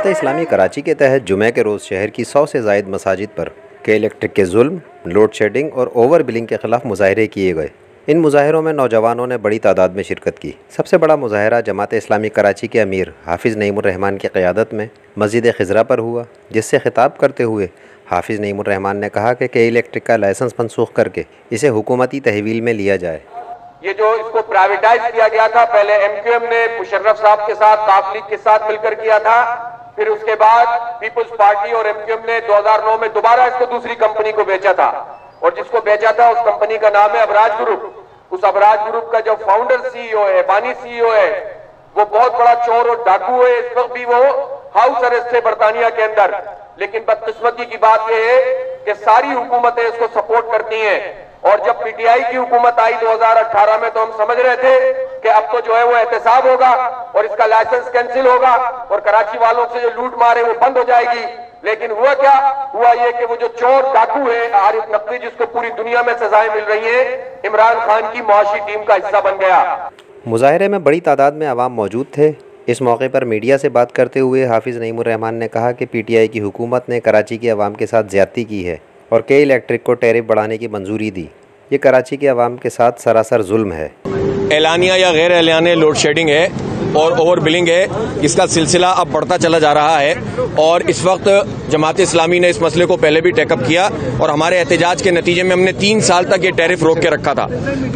जमात इस्लामी कराची के तहत जुमे के रोज़ शहर की 100 से ज़ायद मसाजिद पर के इलेक्ट्रिक के जुल्म, लोड शेडिंग और ओवर बिलिंग के ख़िलाफ़ मुज़ाहरे किए गए। इन मुज़ाहरों में नौजवानों ने बड़ी तादाद में शिरकत की। सबसे बड़ा मुज़ाहरा जमात इस्लामी कराची के अमीर हाफिज़ नईमुर रहमान की क़यादत में मस्जिद खिज़रा पर हुआ, जिससे खिताब करते हुए हाफिज़ नईमुर रहमान ने कहा कि के इलेक्ट्रिक का लाइसेंस मनसूख करके इसे हुकूमती तहवील में लिया जाए। ये जो इसको प्राइवेटाइज किया गया था, पहले MQM ने मुशर्रफ साहब के साथ काफ लीग के साथ मिलकर किया था, फिर उसके बाद पीपुल्स पार्टी और MQM ने 2009 में दोबारा इसको दूसरी कंपनी को बेचा था, और जिसको बेचा था उस कंपनी का नाम है अबराज ग्रुप। उस अबराज ग्रुप का जो फाउंडर CEO है, बानी CEO है, वो बहुत बड़ा चोर और डाकू है। इस वक्त भी वो हाउस अरेस्ट है बरतानिया के अंदर। लेकिन बदकिस्मती की बात यह है कि सारी हुकूमतें इसको सपोर्ट करती हैं, और जब PTI की हुकूमत आई 2018 में, तो हम समझ रहे थे कि अब तो जो है वो एहतसाब होगा और इसका लाइसेंस कैंसिल होगा और कराची वालों से जो लूट मार है वो बंद हो जाएगी। लेकिन हुआ क्या? हुआ ये कि वो जो चोर डाकू है आरिफ नकवी, जिसको पूरी दुनिया में सजाएं मिल रही हैं, इमरान खान की मुआशी टीम का हिस्सा बन गया। मुज़ाहरे में बड़ी तादाद में अवाम मौजूद थे। इस मौके पर मीडिया से बात करते हुए हाफिज़ नईमुर रहमान ने कहा कि PTI की हुकूमत ने कराची के अवाम के साथ ज़्यादती की है और के इलेक्ट्रिक को टैरिफ बढ़ाने की मंजूरी दी। ये कराची के अवाम के साथ सरासर जुल्म है। एलानिया या गैर एलानिया लोड शेडिंग है और ओवर बिलिंग है, इसका सिलसिला अब बढ़ता चला जा रहा है। और इस वक्त जमात इस्लामी ने इस मसले को पहले भी टेकअप किया और हमारे एहतजाज के नतीजे में हमने 3 साल तक ये टैरिफ रोक के रखा था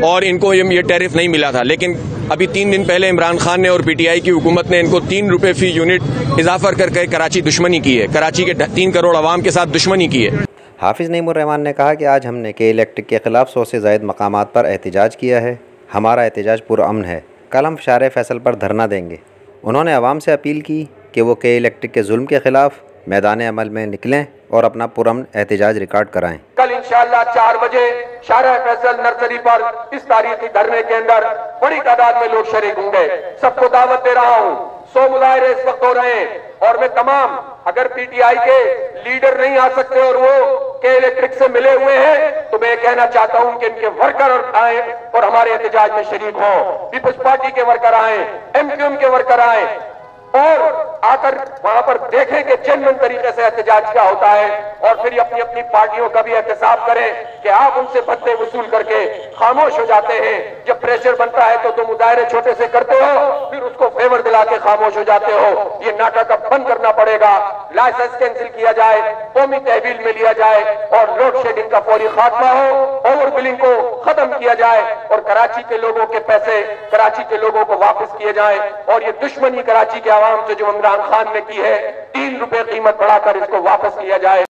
और इनको ये टैरिफ नहीं मिला था। लेकिन अभी 3 दिन पहले इमरान खान ने और PTI की हुकूमत ने इनको 3 रुपए फी यूनिट इजाफा करके कराची दुश्मनी की है, कराची के 3 करोड़ आवाम के साथ दुश्मनी की है। हाफिज़ नईमुर रहमान ने कहा कि आज हमने के इलेक्ट्रिक के ख़िलाफ़ 100 से ज़ायद मकामात पर एहतजाज किया है। हमारा एहतजाज पुरअमन है। कल हम शार फैसल पर धरना देंगे। उन्होंने अवाम से अपील की कि वो के इलेक्ट्रिक के जुल्म के ख़िलाफ़ मैदान अमल में निकलें और अपना पुरअमन एहतजाज रिकॉर्ड कराएं। कल इंशाअल्लाह 4 बजे शार फैसल नर्सरी पर इस तारीखी धरने के अंदर बड़ी तादाद में लोग शरीक होंगे। सबको दावत दे रहा हूँ। 100 मुजाहरे इस वक्त हो रहे हैं और मैं तमाम, अगर PTI के लीडर नहीं आ सकते और वो के इलेक्ट्रिक से मिले हुए हैं, तो मैं कहना चाहता हूं कि इनके वर्कर आए और हमारे एहतजाज में शरीक हों। पीपुल्स पार्टी के वर्कर आए, MQM के वर्कर आए और आकर वहां पर देखें कि जेन्युइन तरीके से एहतजाज क्या होता है, और फिर अपनी अपनी पार्टियों का भी एहतसाब करें कि आप उनसे भत्ते वसूल करके खामोश हो जाते हैं। जब प्रेशर बनता है तो तुम मुजाहरे छोटे से करते हो, फिर उसको फेवर दिला के खामोश हो जाते हो। ये नाटक अब बंद करना पड़ेगा। लाइसेंस कैंसिल किया जाए, कौमी तहवील में लिया जाए और लोड शेडिंग का फौरी खात्मा हो, ओवर बिलिंग को खत्म किया जाए और कराची के लोगों के पैसे कराची के लोगों को वापस किए जाए। और ये दुश्मनी कराची के आवाम से जो इमरान खान ने की है, 3 रुपए कीमत बढ़ाकर इसको वापस लिया जाए।